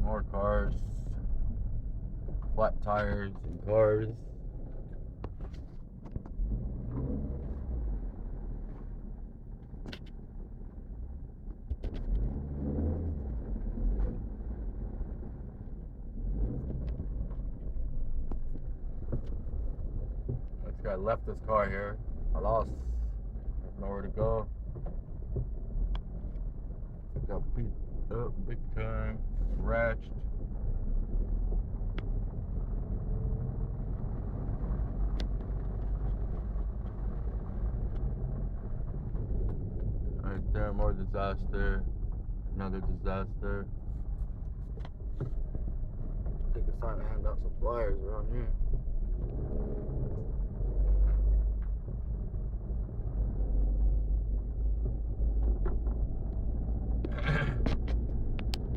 more cars, flat tires and cars. This guy left his car here. I lost. Have nowhere to go. Got beat up big time, scratched. Right there, more disaster. Another disaster. I think it's time to hand out some flyers around here.